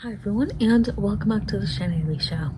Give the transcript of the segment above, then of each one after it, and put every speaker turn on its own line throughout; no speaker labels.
Hi everyone, and welcome back to the Shanley Show.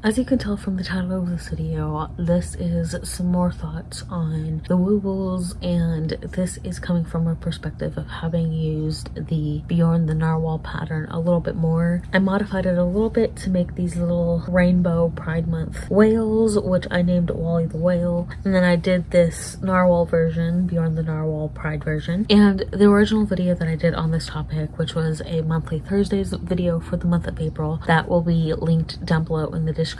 As you can tell from the title of this video, this is some more thoughts on the Woobles, and this is coming from a perspective of having used the Beyond the Narwhal pattern a little bit more. I modified it a little bit to make these little rainbow Pride Month whales, which I named Wally the Whale, and then I did this narwhal version, Beyond the Narwhal Pride version, and the original video that I did on this topic, which was a monthly Thursdays video for the month of April, that will be linked down below in the description.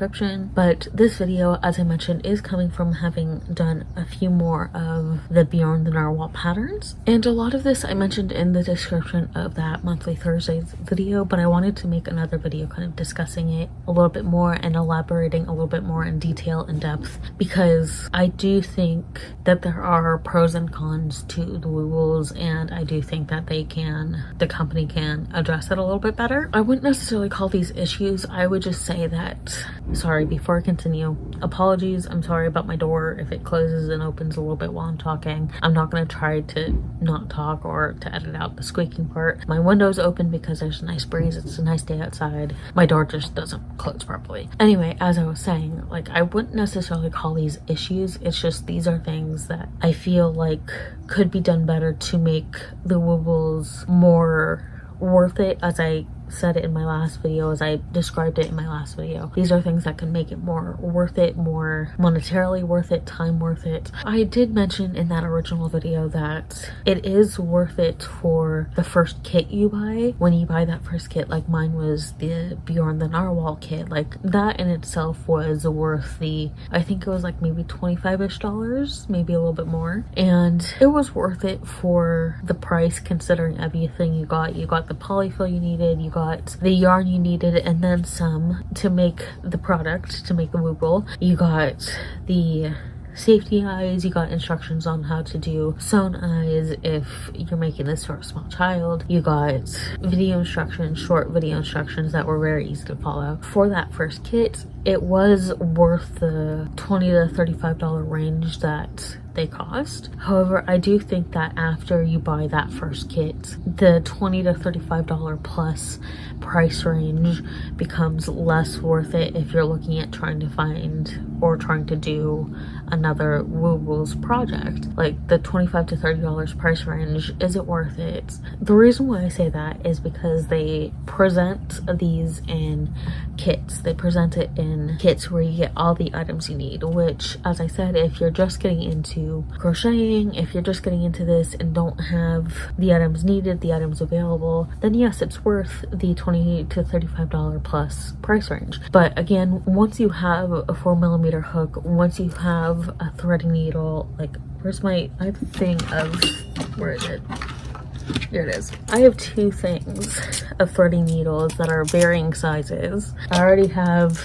But this video, as I mentioned, is coming from having done a few more of the Beyond the Narwhal patterns, and a lot of this I mentioned in the description of that monthly Thursdays video, but I wanted to make another video kind of discussing it a little bit more and elaborating a little bit more in detail and depth, because I do think that there are pros and cons to the Woobles, and I do think that the company can address it a little bit better. I wouldn't necessarily call these issues. I would just say that, sorry, before I continue, apologies, I'm sorry about my door if it closes and opens a little bit while I'm talking. I'm not going to try to not talk or to edit out the squeaking part. My window's open because there's a nice breeze, it's a nice day outside. My door just doesn't close properly. Anyway, as I was saying, like, I wouldn't necessarily call these issues, it's just these are things that I feel like could be done better to make the Woobles more worth it, as I said it in my last video, as I described it in my last video. These are things that can make it more worth it, more monetarily worth it, time worth it. I did mention in that original video that it is worth it for the first kit you buy. When you buy that first kit, like mine was the Beyond the Narwhal kit, like that in itself was worth the, I think it was like maybe $25-ish, maybe a little bit more, and it was worth it for the price considering everything you got. You got the polyfill you needed, you got the yarn you needed, and then some to make the product, to make the Wooble. You got the safety eyes, you got instructions on how to do sewn eyes if you're making this for a small child, you got video instructions, short video instructions that were very easy to follow. For that first kit, it was worth the $20 to $35 range that they cost. However, I do think that after you buy that first kit, the $20 to $35 plus price range becomes less worth it if you're looking at trying to find or trying to do another Woobles project. Like, the $25 to $30 price range isn't worth it. The reason why I say that is because they present these in kits. They present it in kits where you get all the items you need, which, as I said, if you're just getting into crocheting, if you're just getting into this and don't have the items needed, the items available, then yes, it's worth the $20 to $35 plus price range. But again, once you have a 4mm hook, once you have a threading needle, like, where's my, I have a thing of, where is it? Here it is. I have two things of threading needles that are varying sizes. I already have,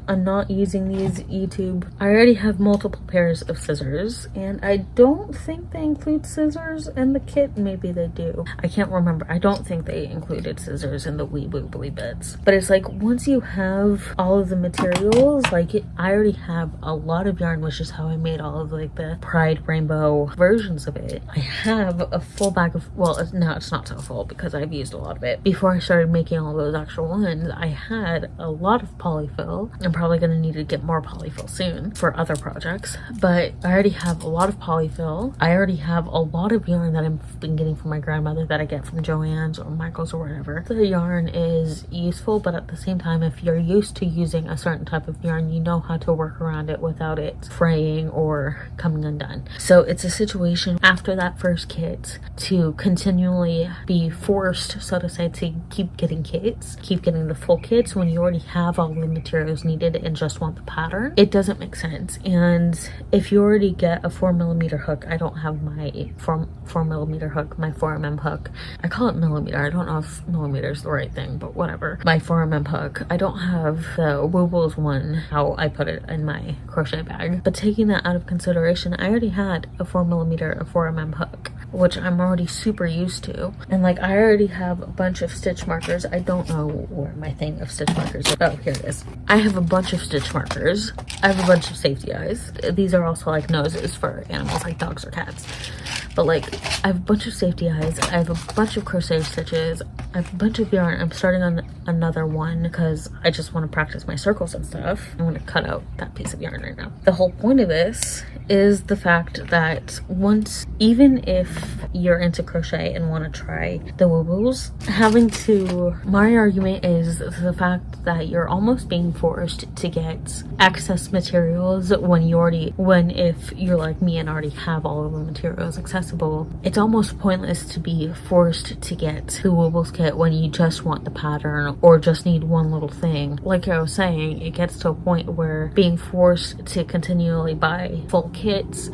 I'm not using these YouTube. I already have multiple pairs of scissors, and I don't think they include scissors in the kit. Maybe they do. I can't remember. I don't think they included scissors in the wee woobly bits. But it's like, once you have all of the materials, like, I already have a lot of yarn, which is how I made all of like the Pride Rainbow versions of it. I have a full bag of, well, no, it's not so full because I've used a lot of it. Before I started making all those actual ones, I had a lot of polyfill. I'm probably going to need to get more polyfill soon for other projects, but I already have a lot of polyfill. I already have a lot of yarn that I've been getting from my grandmother that I get from Joann's or Michael's or whatever. The yarn is useful, but at the same time, if you're used to using a certain type of yarn, you know how to work around it without it fraying or coming undone. So it's a situation after that first kit to continually be forced, so to say, to keep getting kits, keep getting the full kits when you already have all the materials needed and just want the pattern. It doesn't make sense. And if you already get a 4mm hook, I don't have my 4mm hook, my 4mm hook. I call it millimeter. I don't know if millimeter is the right thing, but whatever. My 4mm hook. I don't have the Woobles one, how I put it in my crochet bag. But taking that out of consideration, I already had a 4mm, a 4mm hook, which I'm already super used to. And like, I already have a bunch of stitch markers. I don't know where my thing of stitch markers is. Oh, here it is. I have a bunch of stitch markers. I have a bunch of safety eyes. These are also like noses for animals like dogs or cats. but like I have a bunch of safety eyes, I have a bunch of crochet stitches, I have a bunch of yarn. I'm starting on another one because I just want to practice my circles and stuff. I'm going to cut out that piece of yarn right now. The whole point of this is the fact that once, even if you're into crochet and want to try the Woobles, my argument is the fact that you're almost being forced to get excess materials if you're like me and already have all of the materials accessible. It's almost pointless to be forced to get the Woobles kit when you just want the pattern or just need one little thing. Like I was saying, it gets to a point where being forced to continually buy full kits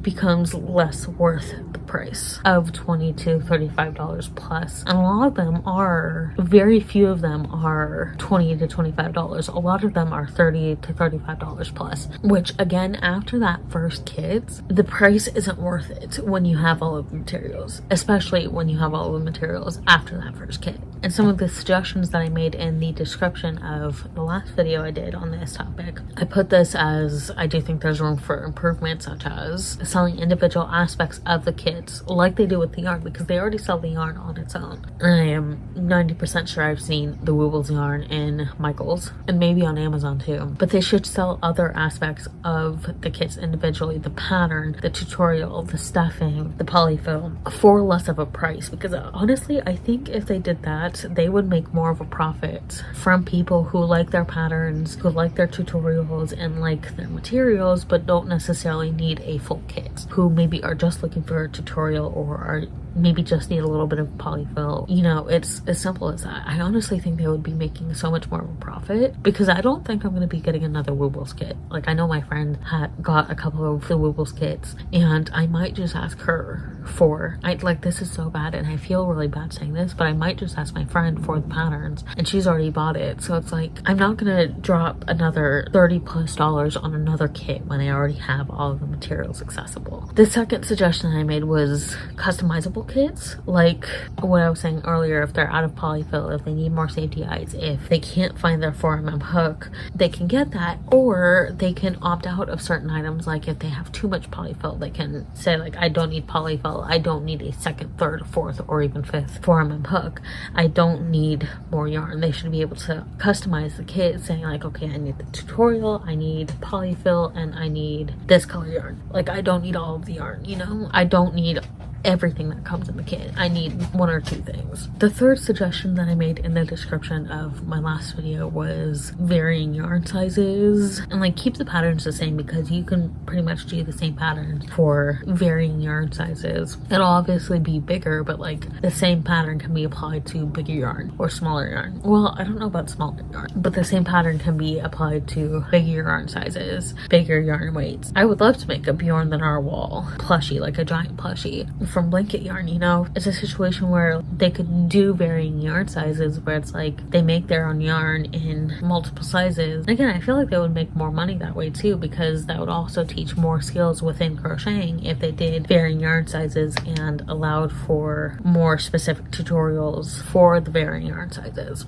becomes less worth the price of $20 to $35 plus. And a lot of them are, very few of them are $20 to $25. A lot of them are $30 to $35 plus, which again, after that first kit, the price isn't worth it when you have all of the materials, especially when you have all of the materials after that first kit. And some of the suggestions that I made in the description of the last video I did on this topic, I put this as I do think there's room for improvement, such as selling individual aspects of the kits like they do with the yarn, because they already sell the yarn on its own. And I am 90% sure I've seen the Woobles yarn in Michael's and maybe on Amazon too, but they should sell other aspects of the kits individually, the pattern, the tutorial, the stuffing, the polyfill, for less of a price. Because honestly, I think if they did that, they would make more of a profit from people who like their patterns, who like their tutorials and like their materials, but don't necessarily need a full kit, who maybe are just looking for a tutorial or are maybe just need a little bit of polyfill. You know, it's as simple as that. I honestly think they would be making so much more of a profit, because I don't think I'm going to be getting another Woobles kit. Like, I know my friend had got a couple of the Woobles kits, and I might just ask her for, this is so bad and I feel really bad saying this, but I might just ask my friend for the patterns, and she's already bought it. So it's like, I'm not gonna drop another $30+ on another kit when I already have all of the materials accessible. The second suggestion I made was customizable kits, like what I was saying earlier. If they're out of polyfill, if they need more safety eyes, if they can't find their 4mm hook, they can get that, or they can opt out of certain items. Like if they have too much polyfill, they can say like, I don't need polyfill, I don't need a second, third, fourth, or even fifth 4mm hook, I don't need more yarn. They should be able to customize the kit, saying like, okay, I need the tutorial, I need polyfill, and I need this color yarn. Like, I don't need all of the yarn, you know? I don't need everything that comes in the kit. I need one or two things. The third suggestion that I made in the description of my last video was varying yarn sizes, and like keep the patterns the same, because you can pretty much do the same patterns for varying yarn sizes. It'll obviously be bigger, but like the same pattern can be applied to bigger yarn or smaller yarn. Well, I don't know about smaller yarn, but the same pattern can be applied to bigger yarn sizes, bigger yarn weights. I would love to make a Bjorn the Narwhal plushie, like a giant plushie from blanket yarn, you know? It's a situation where they could do varying yarn sizes, where it's like they make their own yarn in multiple sizes. And again, I feel like they would make more money that way too, because that would also teach more skills within crocheting if they did varying yarn sizes and allowed for more specific tutorials for the varying yarn sizes.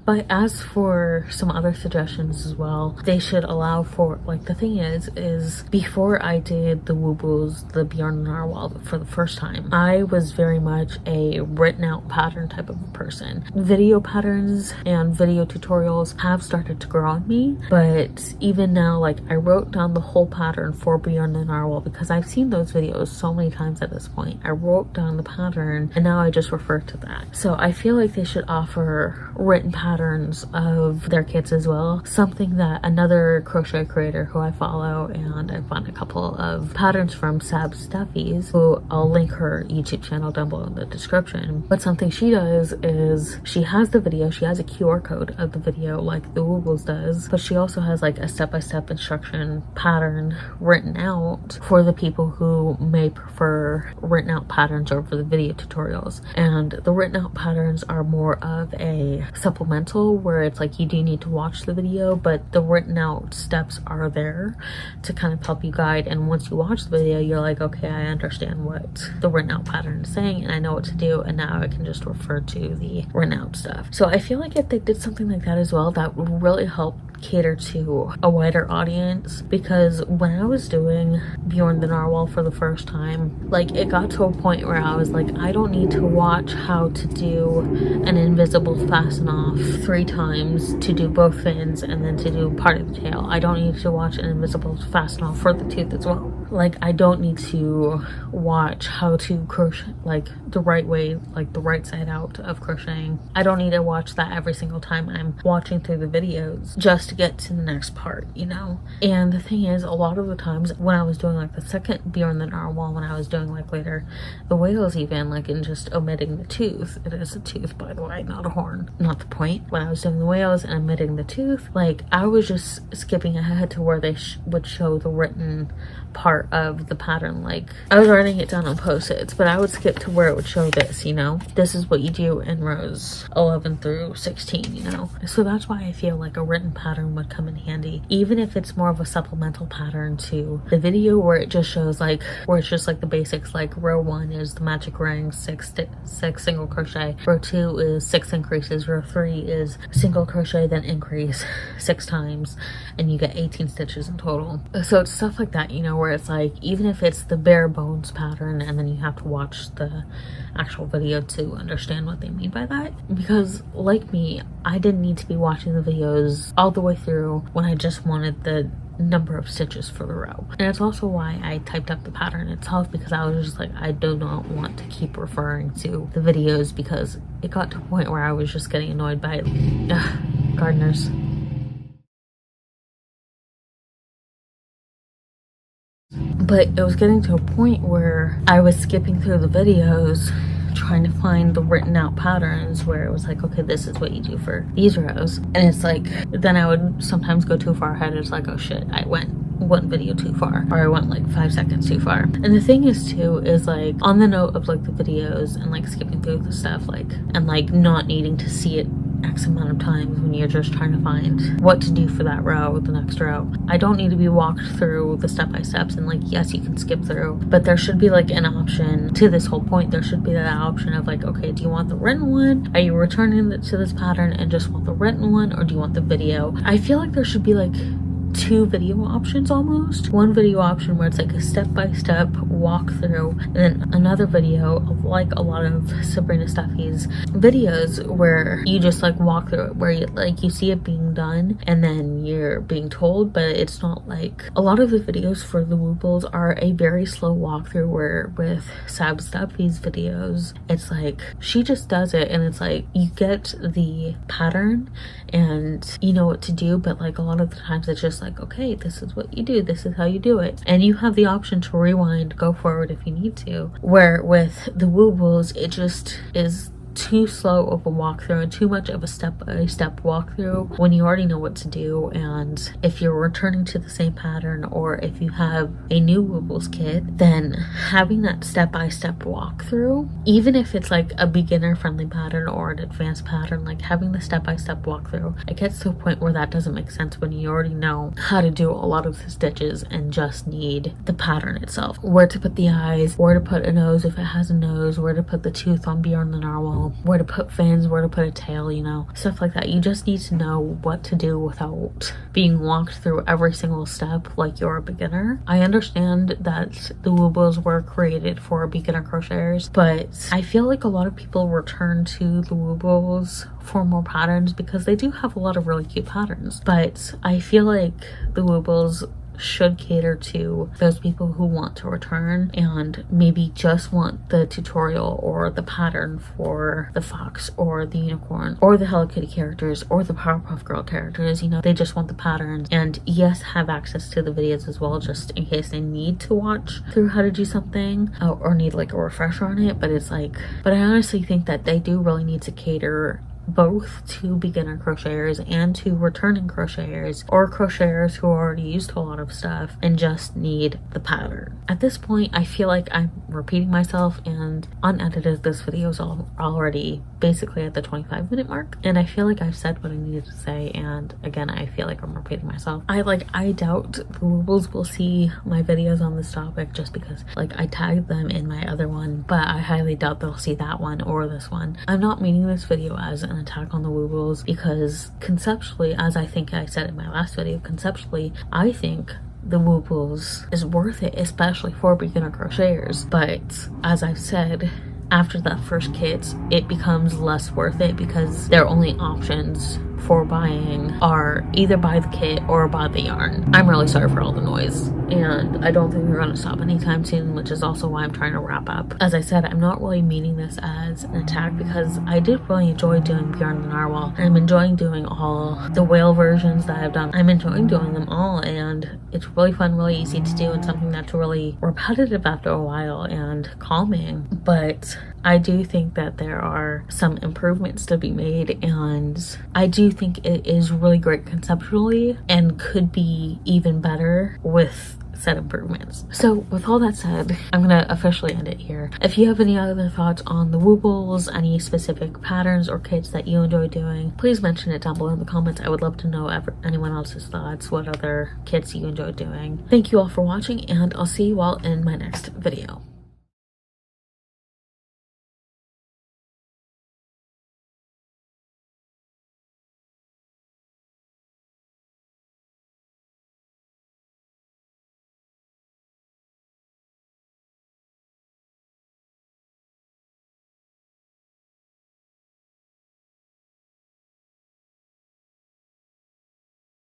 But as for some other suggestions as well, they should allow for, like, the thing is before I did the Woobles, the Bjorn the Narwhal for the first time, I was very much a written out pattern type of a person. Video patterns and video tutorials have started to grow on me, but even now, like, I wrote down the whole pattern for Bjorn the Narwhal because I've seen those videos so many times at this point. I wrote down the pattern and now I just refer to that. So I feel like they should offer written patterns of their kits as well. Something that another crochet creator who I follow, and I found a couple of patterns from, Sab Stuffies, who I'll link her YouTube channel down below in the description. But something she does is she has the video, she has a QR code of the video like the Woobles does, but she also has like a step-by-step instruction pattern written out for the people who may prefer written out patterns over the video tutorials. And the written out patterns are more of a supplement supplemental where it's like you do need to watch the video, but the written out steps are there to kind of help you guide. And once you watch the video, you're like, okay, I understand what the written out pattern is saying and I know what to do, and now I can just refer to the written out stuff. So I feel like if they did something like that as well, that would really help cater to a wider audience. Because when I was doing Bjorn the Narwhal for the first time, like it got to a point where I was like, I don't need to watch how to do an invisible fasten off 3 times to do both fins and then to do part of the tail. I don't need to watch an invisible fasten off for the tooth as well. Like I don't need to watch how to crochet like the right way, like the right side out of crocheting. I don't need to watch that every single time I'm watching through the videos just to get to the next part, you know? And the thing is, a lot of the times when I was doing like the second Bjorn the Narwhal, when I was doing like later the whales even, like in just omitting the tooth, it is a tooth by the way, not a horn, not the point. When I was doing the whales and omitting the tooth, like I was just skipping ahead to where they would show the written part of the pattern. Like I was writing it down on post-its, but I would skip to where it would show this, you know, this is what you do in rows 11 through 16, you know? So that's why I feel like a written pattern would come in handy, even if it's more of a supplemental pattern to the video where it just shows like, where it's just like the basics, like row 1 is the magic ring, 6 single crochet, row 2 is 6 increases, row 3 is single crochet then increase 6 times, and you get 18 stitches in total. So it's stuff like that, you know, where it's like, even if it's the bare bones pattern and then you have to watch the actual video to understand what they mean by that. Because like me, I didn't need to be watching the videos all the way through when I just wanted the number of stitches for the row. And it's also why I typed up the pattern itself, because I was just like, I do not want to keep referring to the videos, because it got to a point where I was just getting annoyed by it. Ugh, gardeners. But it was getting to a point where I was skipping through the videos trying to find the written out patterns where it was like, okay, this is what you do for these rows. And it's like, then I would sometimes go too far ahead. It's like, oh shit, I went one video too far, or I went like 5 seconds too far. And the thing is too, is like on the note of like the videos and like skipping through the stuff, like, and like not needing to see it X amount of times when you're just trying to find what to do for that row, the next row. I don't need to be walked through the step-by-steps, and like, yes, you can skip through, but there should be like an option to this whole point. There should be that option of like, okay, do you want the written one? Are you returning to this pattern and just want the written one, or do you want the video? I feel like there should be like 2 video options almost. One video option where it's like a step-by-step walkthrough, and then another video of like a lot of Sabrina Steffi's videos where you just like walk through it, where you like you see it being done and then you're being told, but it's not like a lot of the videos for the Woobles are a very slow walkthrough, where with Sab Steffi's videos it's like she just does it and it's like you get the pattern and you know what to do, but like a lot of the times it's just like, okay, this is what you do, this is how you do it, and you have the option to rewind, go forward if you need to. Where with the Woobles, it just is too slow of a walkthrough and too much of a step-by-step walkthrough when you already know what to do. And if you're returning to the same pattern, or if you have a new Woobles kit, then having that step-by-step walkthrough, even if it's like a beginner-friendly pattern or an advanced pattern, like having the step-by-step walkthrough, it gets to a point where that doesn't make sense when you already know how to do a lot of the stitches and just need the pattern itself. Where to put the eyes, where to put a nose if it has a nose, where to put the tooth on Bjorn the Narwhal, where to put fins, where to put a tail, you know, stuff like that. You just need to know what to do without being walked through every single step like you're a beginner. I understand that the Woobles were created for beginner crocheters, but I feel like a lot of people return to the Woobles for more patterns because they do have a lot of really cute patterns. But I feel like the Woobles should cater to those people who want to return and maybe just want the tutorial or the pattern for the fox or the unicorn or the Hello Kitty characters or the Powerpuff Girl characters. You know, they just want the patterns, and yes, have access to the videos as well, just in case they need to watch through how to do something or need like a refresher on it. But it's like, but I honestly think that they do really need to cater both to beginner crocheters and to returning crocheters, or crocheters who already used a lot of stuff and just need the pattern. At this point, I feel like I'm repeating myself, and unedited, this video is already basically at the 25-minute mark, and I feel like I've said what I needed to say, and again, I feel like I'm repeating myself. I doubt the Woobles will see my videos on this topic just because like I tagged them in my other one, but I highly doubt they'll see that one or this one. I'm not meaning this video as an attack on the Woobles, because conceptually, as I think I said in my last video, conceptually I think the Woobles is worth it, especially for beginner crocheters. But as I've said, after that first kit, it becomes less worth it because their only options for buying are either buy the kit or buy the yarn. I'm really sorry for all the noise, and I don't think they're going to stop anytime soon, which is also why I'm trying to wrap up. As I said, I'm not really meaning this as an attack because I did really enjoy doing Bjorn the Narwhal. I'm enjoying doing all the whale versions that I've done. I'm enjoying doing them all, and it's really fun, really easy to do, and something that's really repetitive after a while and calming. But I do think that there are some improvements to be made, and I do think it is really great conceptually and could be even better with set improvements. So with all that said, I'm gonna officially end it here. If you have any other thoughts on the Woobles, any specific patterns or kits that you enjoy doing, please mention it down below in the comments. I would love to know anyone else's thoughts, what other kits you enjoy doing. Thank you all for watching, and I'll see you all in my next video.